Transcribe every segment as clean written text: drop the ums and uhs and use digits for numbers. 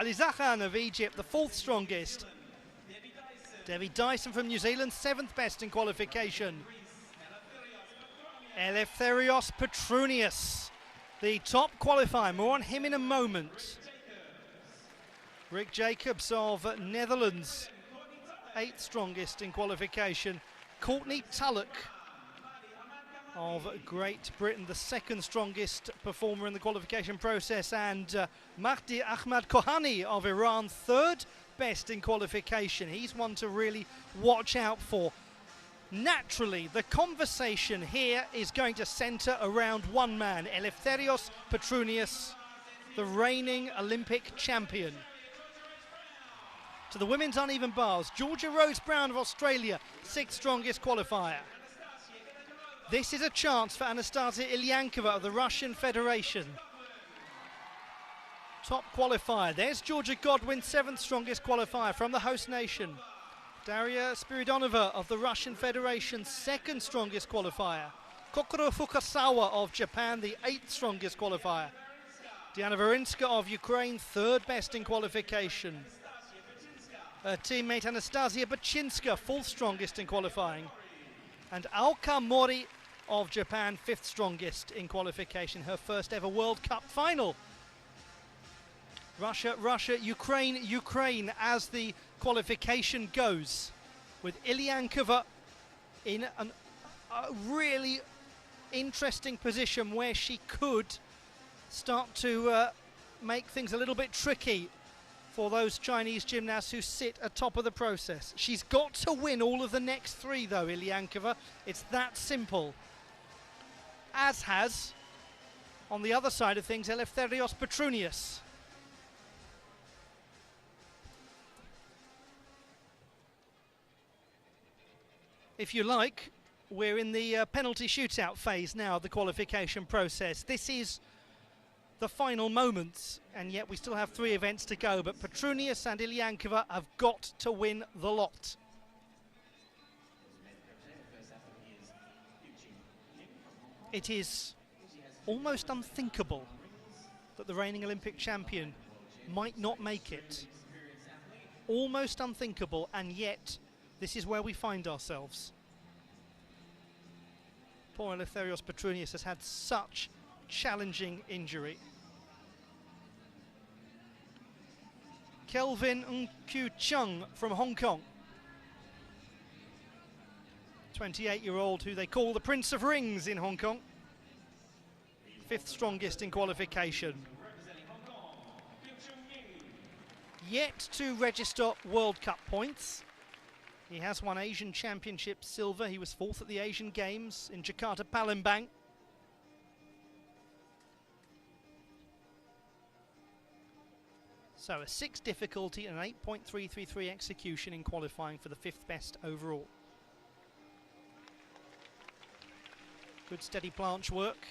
Alizakhan of Egypt, the 4th strongest. Debbie Dyson from New Zealand, 7th best in qualification. Eleftherios Petrunius, the top qualifier. More on him in a moment. Rick Jacobs of Netherlands, 8th strongest in qualification. Courtney Tulloch of Great Britain, the 2nd strongest performer in the qualification process, and Mahdi Ahmad Kohani of Iran, 3rd best in qualification. He's one to really watch out for. Naturally, the conversation here is going to centre around one man, Eleftherios Petrunius, the reigning Olympic champion. To the women's uneven bars, Georgia Rose Brown of Australia, 6th strongest qualifier. This is a chance for Anastasia Ilyankova of the Russian Federation. Top qualifier. There's Georgia Godwin, 7th strongest qualifier from the host nation. Daria Spiridonova of the Russian Federation, 2nd strongest qualifier. Kokoro Fukasawa of Japan, the 8th strongest qualifier. Diana Varinska of Ukraine, 3rd best in qualification. Her teammate Anastasia Bachinska, 4th strongest in qualifying. And Aoka Mori of Japan, 5th strongest in qualification, her first ever World Cup final. Russia, Russia, Ukraine, Ukraine as the qualification goes, with Ilyankova in a really interesting position where she could start to make things a little bit tricky for those Chinese gymnasts who sit atop of the process. She's got to win all of the next 3 though, Ilyankova. It's that simple. As has, on the other side of things, Eleftherios Petrunius. If you like, we're in the penalty shootout phase now of the qualification process. This is the final moments, and yet we still have 3 events to go, but Petrunius and Ilyankova have got to win the lot. It is almost unthinkable that the reigning Olympic champion might not make it. Almost unthinkable, and yet this is where we find ourselves. Poor Eleftherios Petrunius has had such challenging injury. Kelvin Nkyu Chung from Hong Kong, 28-year-old who they call the Prince of Rings in Hong Kong, 5th strongest in qualification. Yet to register World Cup points. He has won Asian Championship silver. He was 4th at the Asian Games in Jakarta, Palembang. So a 6 difficulty and an 8.333 execution in qualifying for the 5th best overall. Good steady planche work.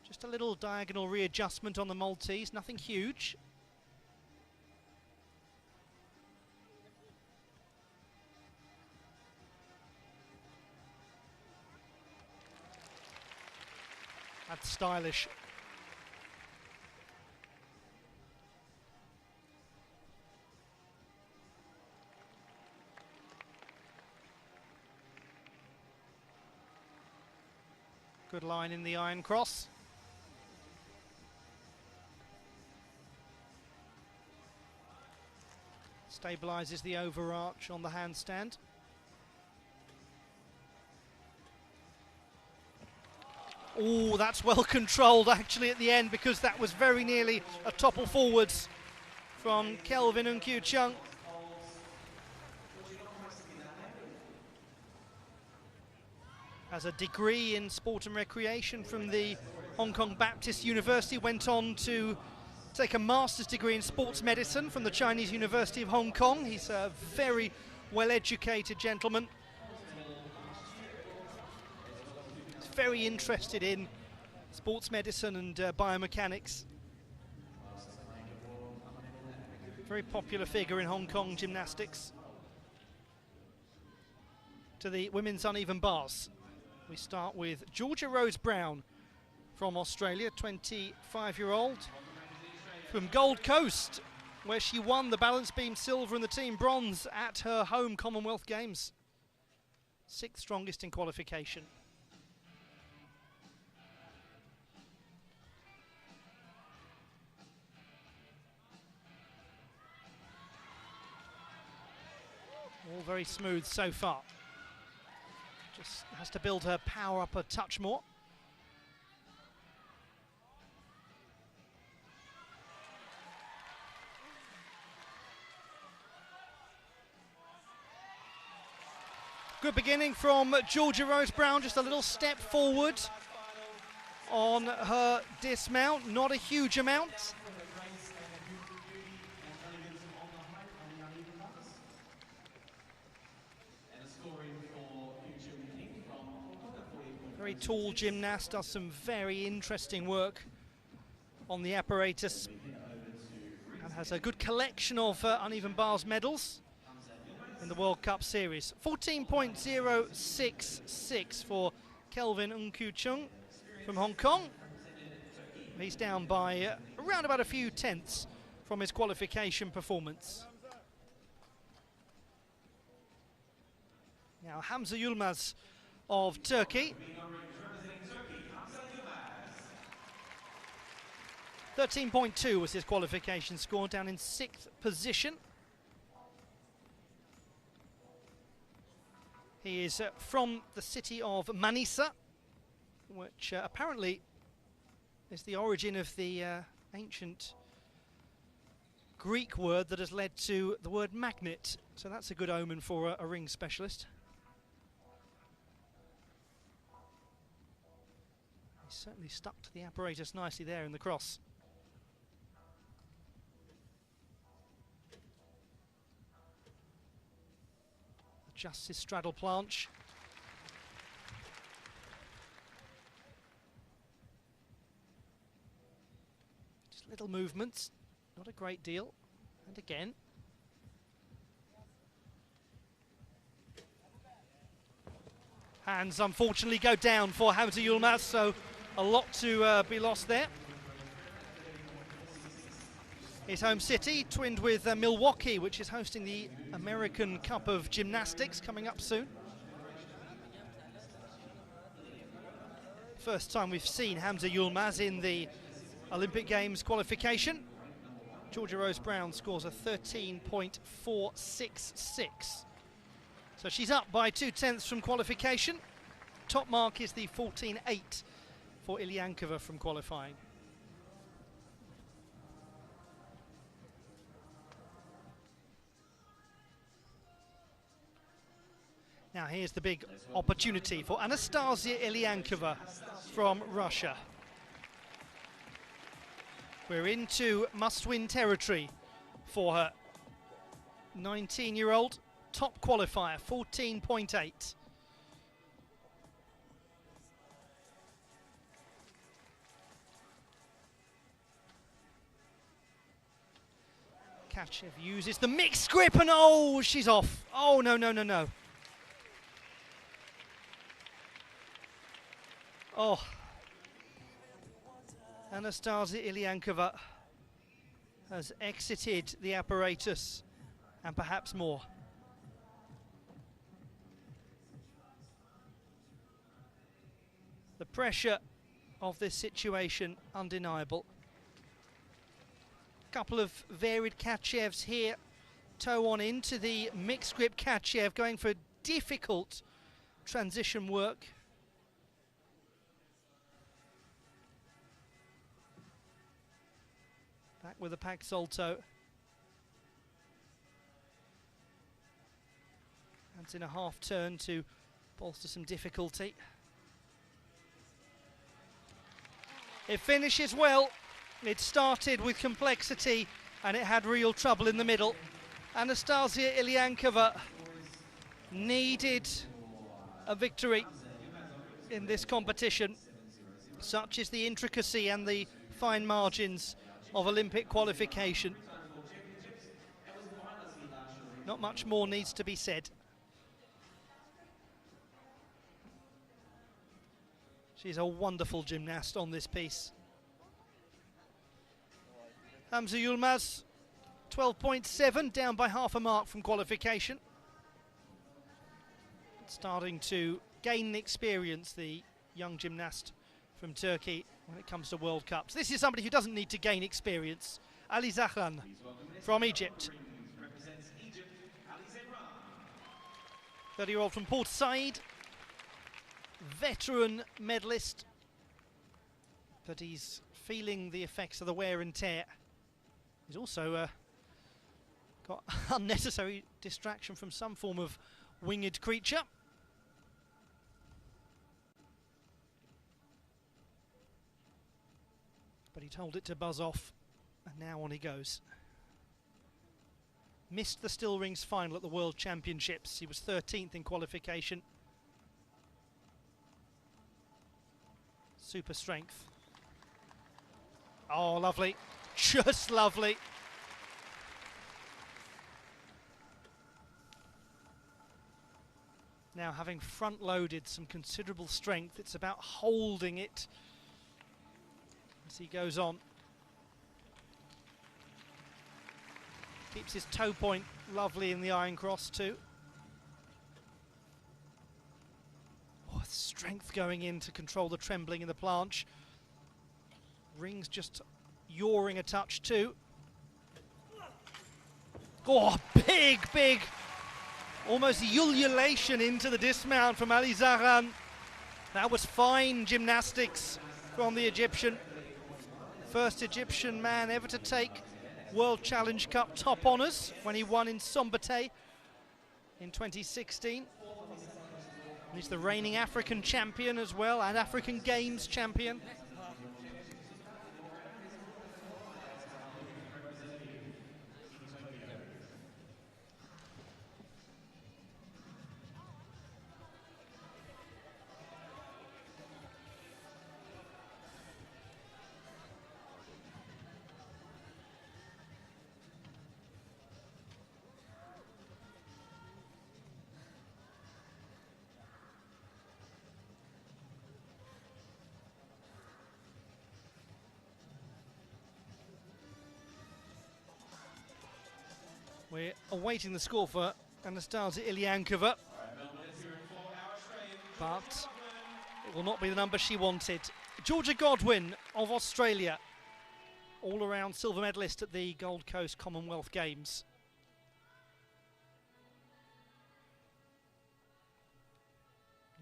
Just a little diagonal readjustment on the Maltese, nothing huge. That's stylish. Good line in the iron cross. Stabilises the overarch on the handstand. Oh, that's well controlled actually at the end, because that was very nearly a topple forwards from Kelvin Nkyu Chung. Has a degree in sport and recreation from the Hong Kong Baptist University, went on to take a master's degree in sports medicine from the Chinese University of Hong Kong. He's a very well-educated gentleman. He's very interested in sports medicine and biomechanics. Very popular figure in Hong Kong gymnastics. To the women's uneven bars. We start with Georgia Rose Brown from Australia, 25-year-old. from Gold Coast, where she won the balance beam silver and the team bronze at her home Commonwealth Games. 6th strongest in qualification. All very smooth so far. Just has to build her power up a touch more. Good beginning from Georgia Rose Brown, just a little step forward on her dismount, not a huge amount. Very tall gymnast, does some very interesting work on the apparatus and has a good collection of uneven bars medals in the World Cup Series. 14.066 for Kelvin Ng-Kyu Chung from Hong Kong. He's down by around about a few tenths from his qualification performance. Now Hamza Yilmaz of Turkey. 13.2 was his qualification score, down in 6th position. He is from the city of Manisa, which apparently is the origin of the ancient Greek word that has led to the word magnet. So that's a good omen for a ring specialist. He's certainly stuck to the apparatus nicely there in the cross. Adjusts his straddle planche. Just little movements, not a great deal. And again. Hands unfortunately go down for Hamza Yilmaz, so a lot to be lost there. His home city, twinned with Milwaukee, which is hosting the American Cup of Gymnastics coming up soon. First time we've seen Hamza Yilmaz in the Olympic Games qualification. Georgia Rose Brown scores a 13.466. So she's up by 2 tenths from qualification. Top mark is the 14.8 for Ilyankova from qualifying. Now here's the big opportunity for Anastasia Ilyankova from Russia. We're into must-win territory for her. 19-year-old, top qualifier, 14.8. Kachev uses the mixed grip and oh, she's off. Oh, no, no, no, no. Oh, Anastasia Ilyankova has exited the apparatus and perhaps more. The pressure of this situation undeniable. Couple of varied Kachevs here. Toe on into the mixed grip Kachev, going for difficult transition work. Back with a Pak Salto. Hands in a half turn to bolster some difficulty. It finishes well. It started with complexity and it had real trouble in the middle. Anastasia Ilyankova needed a victory in this competition. Such is the intricacy and the fine margins of Olympic qualification. Not much more needs to be said. She's a wonderful gymnast on this piece. Hamza Yilmaz, 12.7, down by half a mark from qualification. Starting to gain experience, the young gymnast from Turkey, when it comes to World Cups. This is somebody who doesn't need to gain experience. Ali Zahran from Egypt. 30-year-old from Port Said, veteran medalist, but he's feeling the effects of the wear and tear. He's also got unnecessary distraction from some form of winged creature. But he told it to buzz off, and now on he goes. Missed the Still Rings final at the World Championships. He was 13th in qualification. Super strength. Oh, lovely. Just lovely. Now, having front-loaded some considerable strength, it's about holding it as he goes on. Keeps his toe point lovely in the iron cross too. Oh, strength going in to control the trembling in the planche. Rings just yawing a touch too. Oh, big, almost ululation into the dismount from Ali Zahran. That was fine gymnastics from the Egyptian. First Egyptian man ever to take World Challenge Cup top honours when he won in Sombate in 2016. He's the reigning African champion as well, and African Games champion. We're awaiting the score for Anastasia Iliankova, but it will not be the number she wanted. Georgia Godwin of Australia, all-around silver medalist at the Gold Coast Commonwealth Games.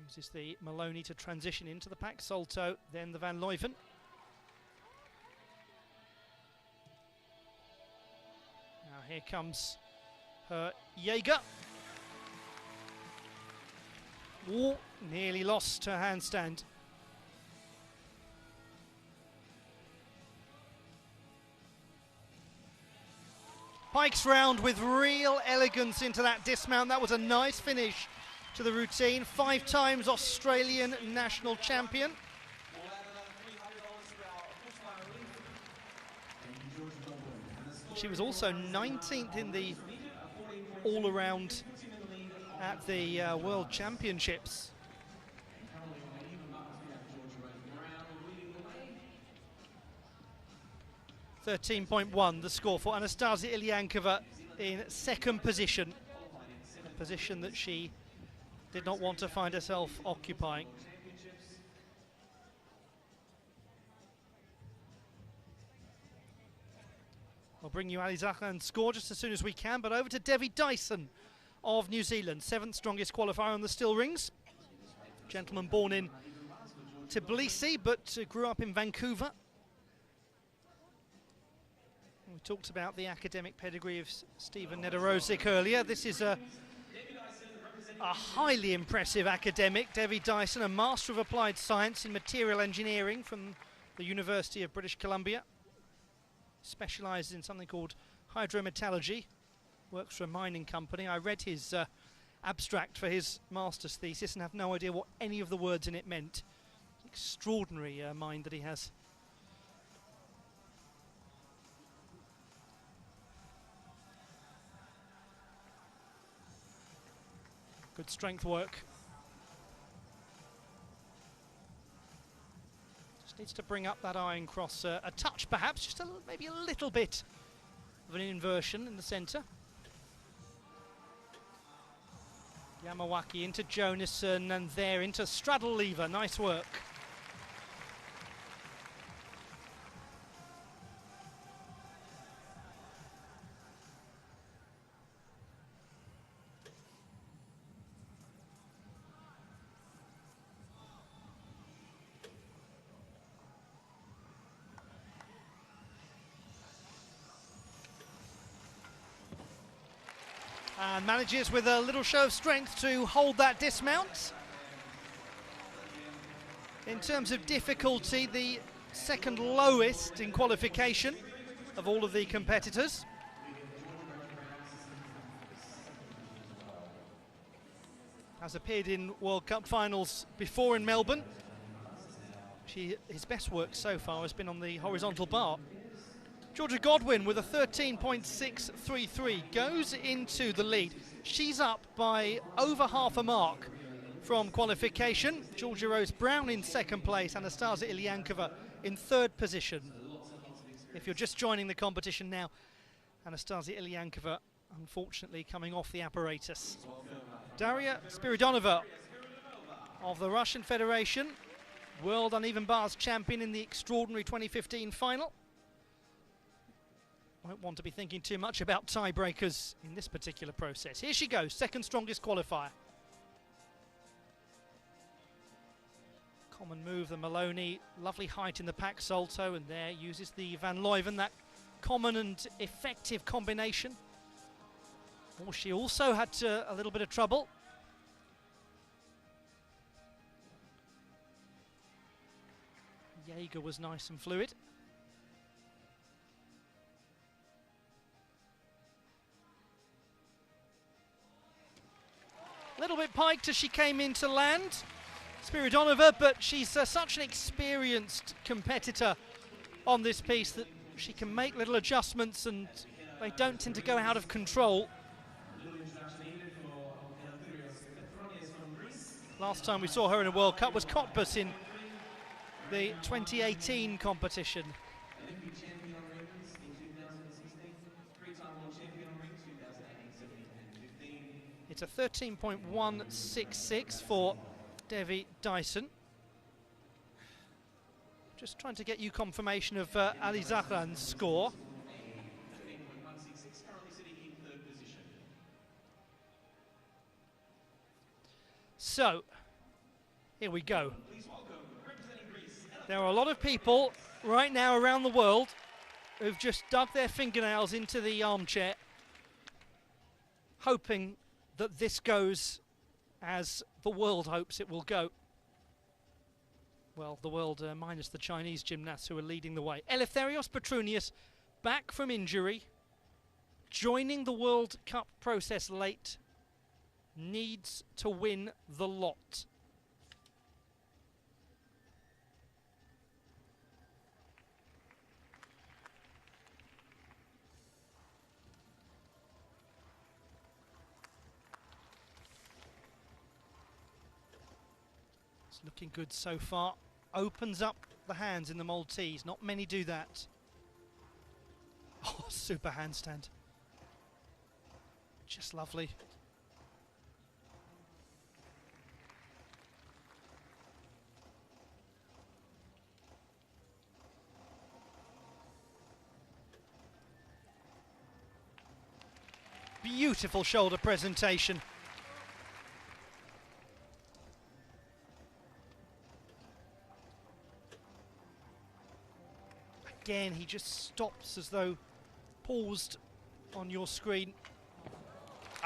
Uses the Maloney to transition into the Pak Salto, then the Van Leuven. Now here comes her Jaeger. Oh, nearly lost her handstand. Pikes round with real elegance into that dismount. That was a nice finish to the routine. 5 times Australian national champion. She was also 19th in the all-around at the World Championships. .13.1 the score for Anastasia Iliankova in second position, a position that she did not want to find herself occupying. I'll bring you Ali Zahran's score just as soon as we can, but over to Devi Dyson of New Zealand, 7th strongest qualifier on the Still Rings. Gentleman born in Tbilisi, but grew up in Vancouver. We talked about the academic pedigree of Stephen Nedorosik earlier. This is a highly impressive academic. Devi Dyson, a Master of Applied Science in Material Engineering from the University of British Columbia. Specialises in something called hydrometallurgy, works for a mining company. I read his abstract for his master's thesis and have no idea what any of the words in it meant. Extraordinary mind that he has. Good strength work. Just Needs to bring up that iron cross a touch, perhaps, just maybe a little bit of an inversion in the centre. Yamawaki into Jonassen and there into straddle lever. Nice work. And manages with a little show of strength to hold that dismount. In terms of difficulty, the second lowest in qualification of all of the competitors. Has appeared in World Cup finals before in Melbourne. His best work so far has been on the horizontal bar. Georgia Godwin with a 13.633 goes into the lead. She's up by over half a mark from qualification. Georgia Rose Brown in second place, Anastasia Ilyankova in third position. If you're just joining the competition now, Anastasia Ilyankova unfortunately coming off the apparatus. Daria Spiridonova of the Russian Federation, World Uneven Bars champion in the extraordinary 2015 final. Won't want to be thinking too much about tiebreakers in this particular process. Here she goes, second strongest qualifier. Common move, the Maloney, lovely height in the pack salto, and there uses the Van Leuven, that common and effective combination. Oh, she also had a little bit of trouble. Jaeger was nice and fluid. A little bit piked as she came into land, Spiridonova, but she's such an experienced competitor on this piece that she can make little adjustments and they don't tend to go out of control. Last time we saw her in a World Cup was Cottbus in the 2018 competition. It's a 13.166 for Devi Dyson. Just trying to get you confirmation of Ali Zahran's score. So, here we go. There are a lot of people right now around the world who've just dug their fingernails into the armchair, hoping that this goes as the world hopes it will go. Well, the world minus the Chinese gymnasts who are leading the way. Eleftherios Petrounias, back from injury, joining the World Cup process late, needs to win the lot. Looking good so far. Opens up the hands in the Maltese. Not many do that. Oh, super handstand. Just lovely. Beautiful shoulder presentation. Again, he just stops as though paused on your screen.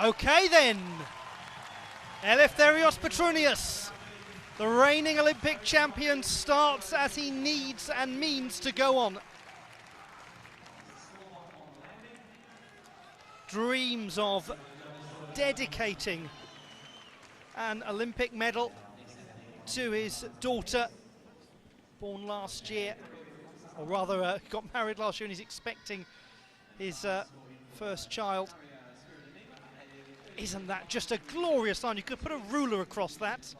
Okay then, Eleftherios Petrounias, the reigning Olympic champion, starts as he needs and means to go on. Dreams of dedicating an Olympic medal to his daughter, born last year. Or rather, got married last year and he's expecting his first child. Isn't that just a glorious line? You could put a ruler across that.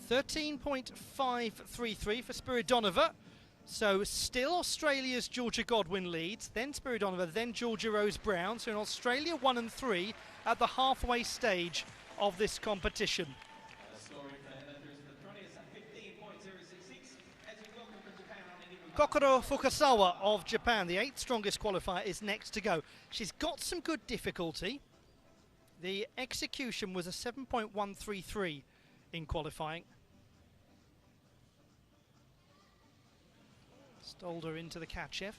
13.533 for Spiridonova. So still Australia's Georgia Godwin leads, then Spiridonova, then Georgia Rose Brown. So in Australia 1 and 3 at the halfway stage of this competition. Kokoro Fukasawa of Japan, the 8th strongest qualifier, is next to go. She's got some good difficulty. The execution was a 7.133 in qualifying. Stolder into the Kachev.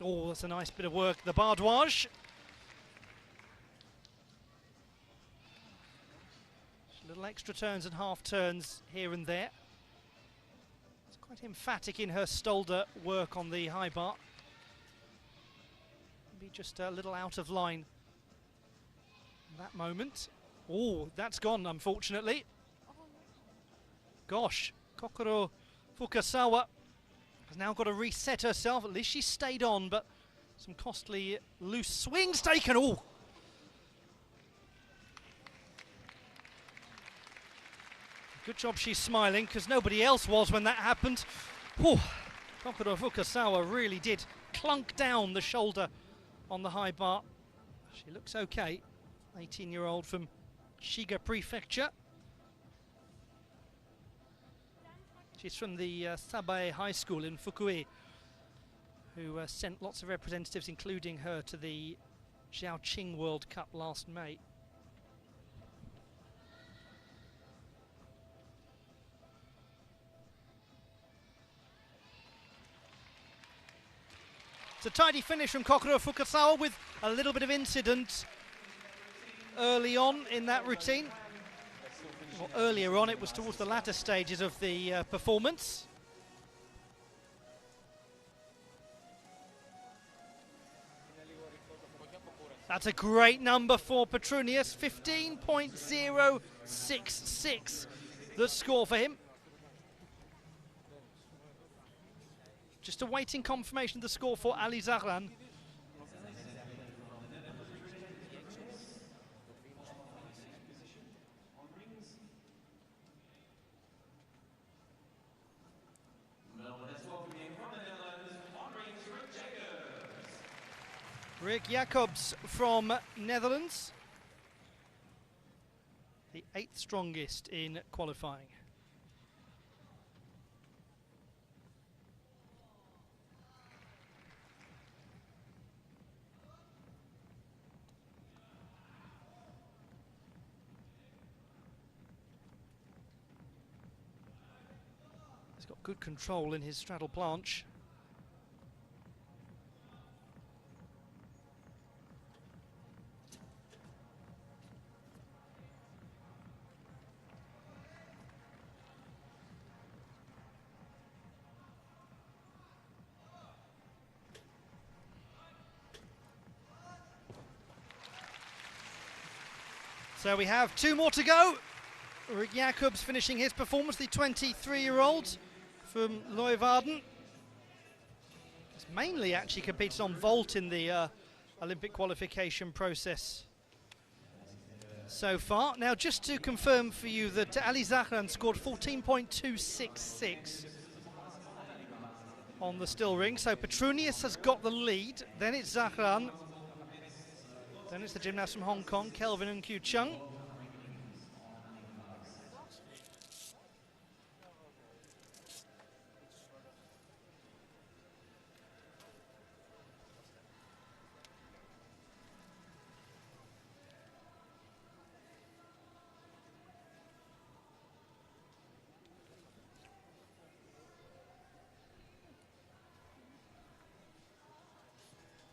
Oh, that's a nice bit of work. The Bardwaj. Little extra turns and half turns here and there. It's quite emphatic in her Stolder work on the high bar. Maybe just a little out of line in that moment. Oh, that's gone, unfortunately. Gosh, Kokoro Fukasawa has now got to reset herself. At least she stayed on, but some costly loose swings taken. Oh! Good job she's smiling, because nobody else was when that happened. Whew. Kokoro Fukasawa really did clunk down the shoulder on the high bar. She looks okay. 18-year-old from Shiga Prefecture. She's from the Sabae High School in Fukui, who sent lots of representatives, including her, to the Zhaoqing World Cup last May. It's a tidy finish from Kokoro Fukasawa with a little bit of incident early on in that routine. Well, earlier on, it was towards the latter stages of the performance. That's a great number for Petrunius, 15.066, the score for him. Just awaiting confirmation of the score for Ali Zahran. Rick Jacobs from Netherlands, the 8th strongest in qualifying. He's got good control in his straddle planche. So we have 2 more to go. Rick Jacobs finishing his performance, the 23-year-old from Leeuwarden. He's mainly actually competed on vault in the Olympic qualification process so far. Now, just to confirm for you that Ali Zahran scored 14.266 on the still ring. So Petrunius has got the lead, then it's Zahran. Then it's the gymnast from Hong Kong, Kelvin and Kyu Chung.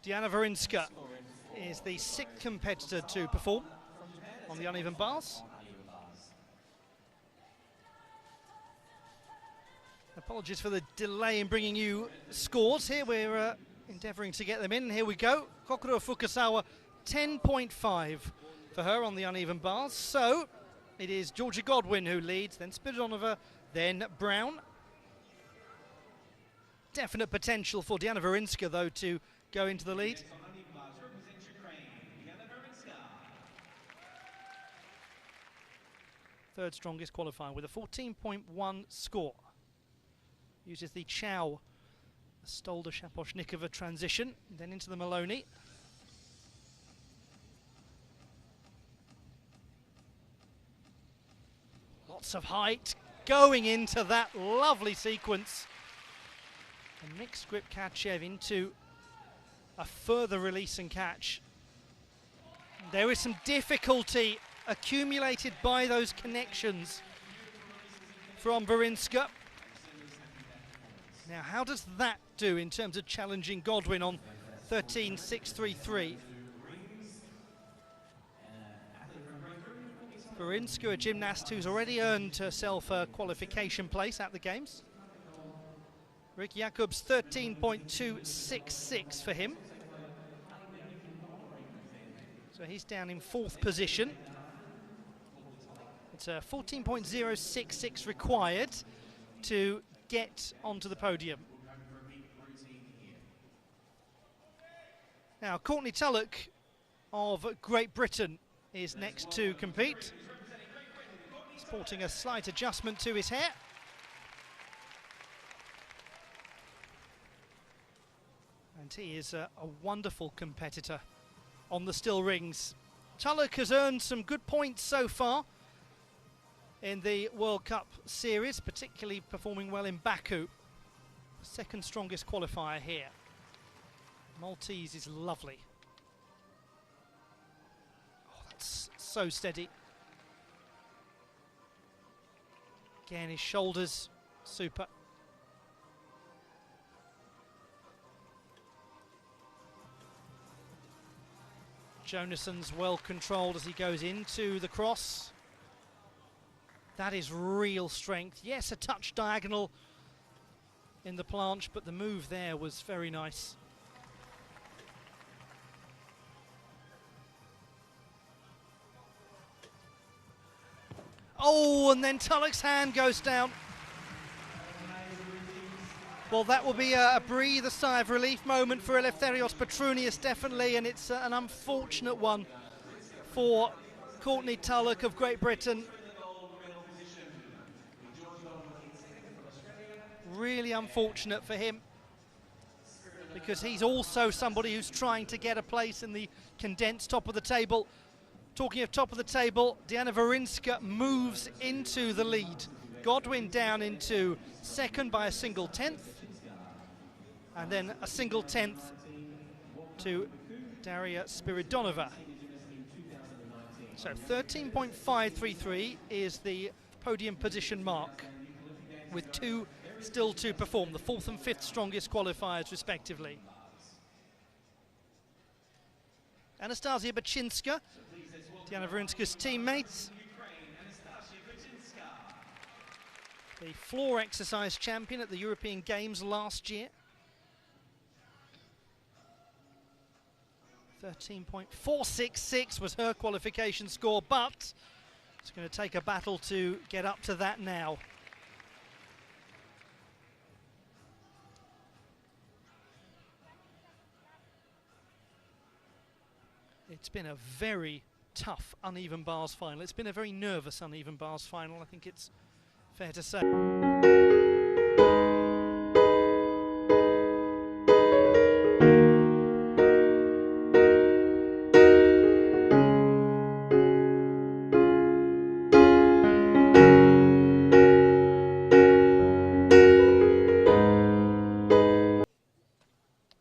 Diana Varinska is the 6th competitor to perform on the uneven bars. Apologies for the delay in bringing you scores here. We're endeavouring to get them in. Here we go. Kokoro Fukasawa, 10.5 for her on the uneven bars. So it is Georgia Godwin who leads, then Spiridonova, then Brown. Definite potential for Diana Varinska, though, to go into the lead. Third strongest qualifier with a 14.1 score. Uses the Chow Stolder Shaposhnikova transition, then into the Maloney. Lots of height going into that lovely sequence. A mixed grip Kachev into a further release and catch. There is some difficulty accumulated by those connections from Varinska. Now, how does that do in terms of challenging Godwin on 13.633? Varinska, a gymnast who's already earned herself a qualification place at the Games. Rick Jacobs, 13.266 for him. So he's down in 4th position. It's a 14.066 required to get onto the podium. Now, Courtney Tulloch of Great Britain is next to compete. Sporting a slight adjustment to his hair. And he is a wonderful competitor on the still rings. Tulloch has earned some good points so far in the World Cup series, particularly performing well in Baku. Second strongest qualifier here. Maltese is lovely. Oh, that's so steady. Again, his shoulders, super. Jonassen's well controlled as he goes into the cross. That is real strength. Yes, a touch diagonal in the planche, but the move there was very nice. Oh, and then Tulloch's hand goes down. Well, that will be a breather, sigh of relief moment for Eleftherios Petrounias, definitely, and it's an unfortunate one for Courtney Tulloch of Great Britain. Really unfortunate for him, because he's also somebody who's trying to get a place in the condensed top of the table. Talking of top of the table, Diana Varinska moves into the lead. Godwin down into second by a single tenth, and then a single tenth to Daria Spiridonova. So 13.533 is the podium position mark, with two still to perform, the 4th and 5th strongest qualifiers respectively. Anastasia Bachinska, Diana Varinska's teammate. The floor exercise champion at the European Games last year. 13.466 was her qualification score, but it's going to take a battle to get up to that now. It's been a very tough uneven bars final. It's been a very nervous uneven bars final, I think it's fair to say.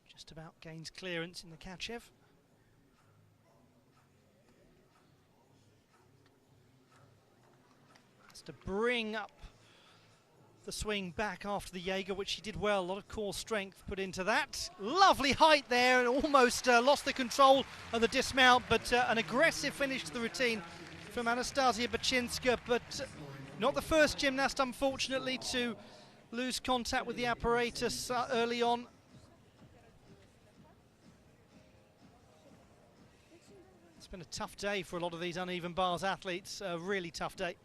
Just about gains clearance in the Kachev. To bring up the swing back after the Jaeger, which she did well. A lot of core strength put into that. Lovely height there, and almost lost the control of the dismount, but an aggressive finish to the routine from Anastasia Bachinska, but not the first gymnast, unfortunately, to lose contact with the apparatus early on. It's been a tough day for a lot of these uneven bars athletes, a really tough day.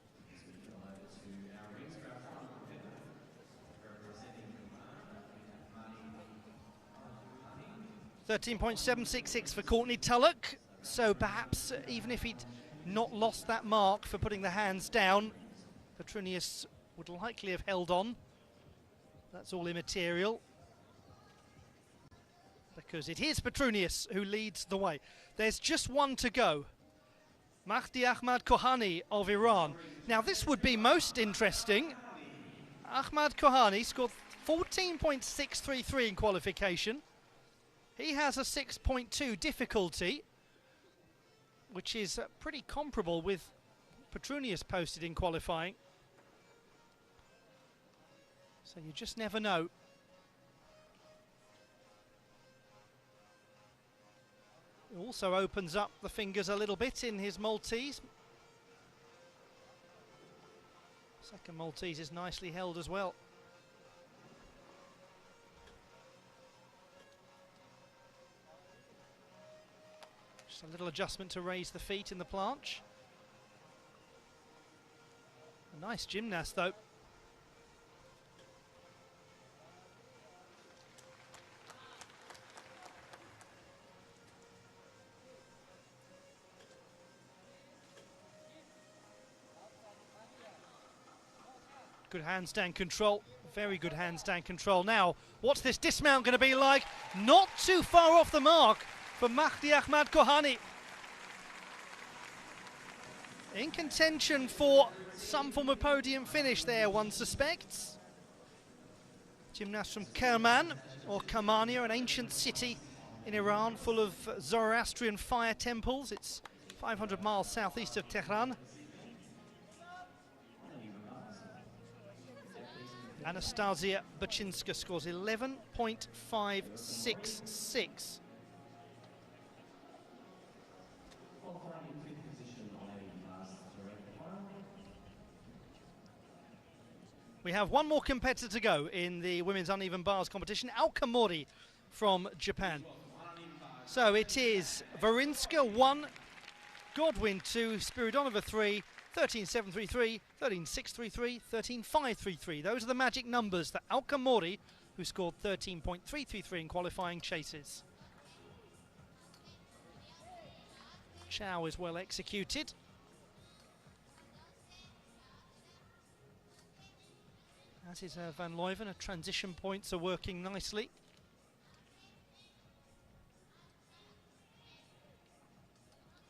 13.766 for Courtney Tulloch. So perhaps even if he'd not lost that mark for putting the hands down, Petrunius would likely have held on. That's all immaterial, because it is Petrunius who leads the way. There's just one to go. Mahdi Ahmad Kohani of Iran. Now this would be most interesting. Ahmad Kohani scored 14.633 in qualification. He has a 6.2 difficulty, which is pretty comparable with Petrunius posted in qualifying. So you just never know. It also opens up the fingers a little bit in his Maltese. Second Maltese is nicely held as well. Just a little adjustment to raise the feet in the planche. A nice gymnast though. Good handstand control, very good handstand control. Now, what's this dismount going to be like? Not too far off the mark for Mahdi Ahmad Kohani. In contention for some form of podium finish there, one suspects. Gymnast from Kerman, or Kermania, an ancient city in Iran full of Zoroastrian fire temples. It's 500 miles southeast of Tehran. Anastasia Bachinska scores 11.566. We have one more competitor to go in the women's uneven bars competition, Aoka Mori from Japan. So it is Varinska 1, Godwin 2, Spiridonova 3, 13.733, 13.633, 13.533. Those are the magic numbers that Aoka Mori, who scored 13.333 in qualifying, chases. Chow is well executed. As is Van Leuven. Her transition points are working nicely.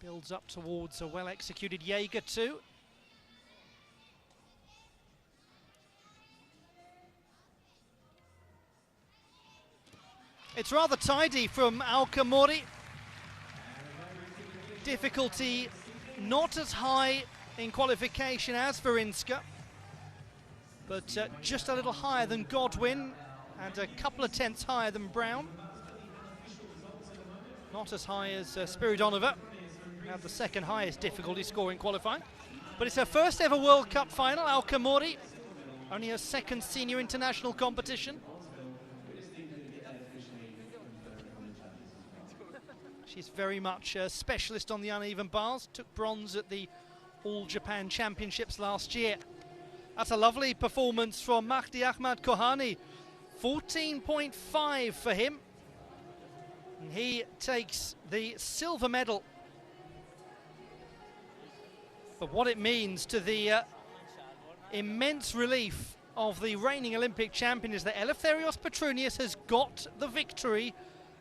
Builds up towards a well executed Jaeger too. It's rather tidy from Aoka Mori. Difficulty not as high in qualification as Varinska, but just a little higher than Godwin and a couple of tenths higher than Brown. Not as high as Spiridonova, who had the second highest difficulty score in qualifying. But it's her first ever World Cup final, Aoka Mori. Only her second senior international competition. She's very much a specialist on the uneven bars. Took bronze at the All Japan Championships last year. That's a lovely performance from Mahdi Ahmad Kohani. 14.5 for him. And he takes the silver medal. But what it means to the immense relief of the reigning Olympic champion is that Eleftherios Petrunius has got the victory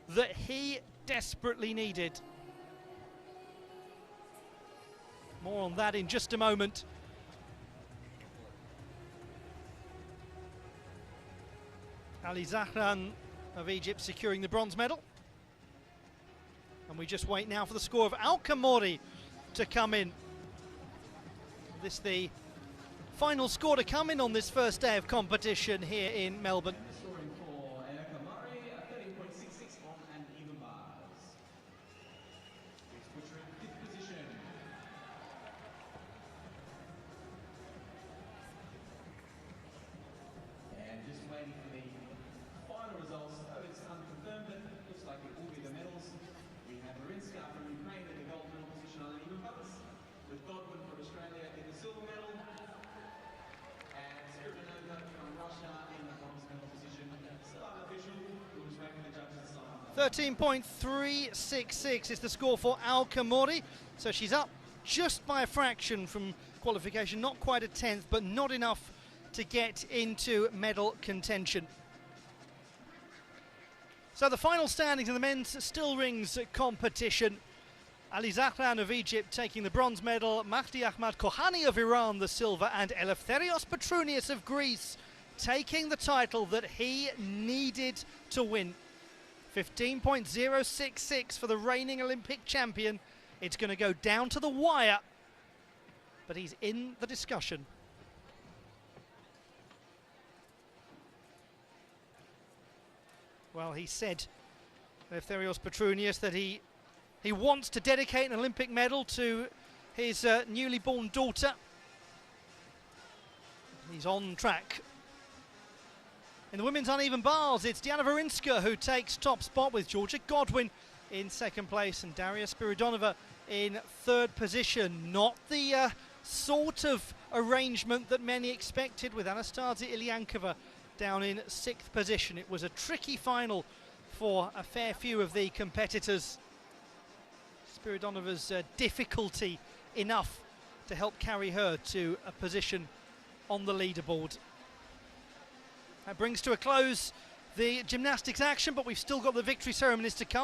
that he desperately needed. More on that in just a moment. Ali Zahran of Egypt securing the bronze medal. And we just wait now for the score of Aoka Mori to come in. This is the final score to come in on this first day of competition here in Melbourne. 13.366 is the score for Al Kamori. So she's up just by a fraction from qualification, not quite a tenth, but not enough to get into medal contention. So the final standings in the men's still rings competition. Ali Zahran of Egypt taking the bronze medal, Mahdi Ahmad Kohani of Iran the silver, and Eleftherios Petrounias of Greece taking the title that he needed to win. 15.066 for the reigning Olympic champion. It's going to go down to the wire, but he's in the discussion. Well, he said, Eleftherios Petrounias, that he wants to dedicate an Olympic medal to his newly born daughter. He's on track. In the women's uneven bars, it's Diana Varinska who takes top spot, with Georgia Godwin in second place and Daria Spiridonova in third position. Not the sort of arrangement that many expected, with Anastasia Ilyankova down in sixth position. It was a tricky final for a fair few of the competitors. Spiridonova's difficulty enough to help carry her to a position on the leaderboard. That brings to a close the gymnastics action, but we've still got the victory ceremonies to come.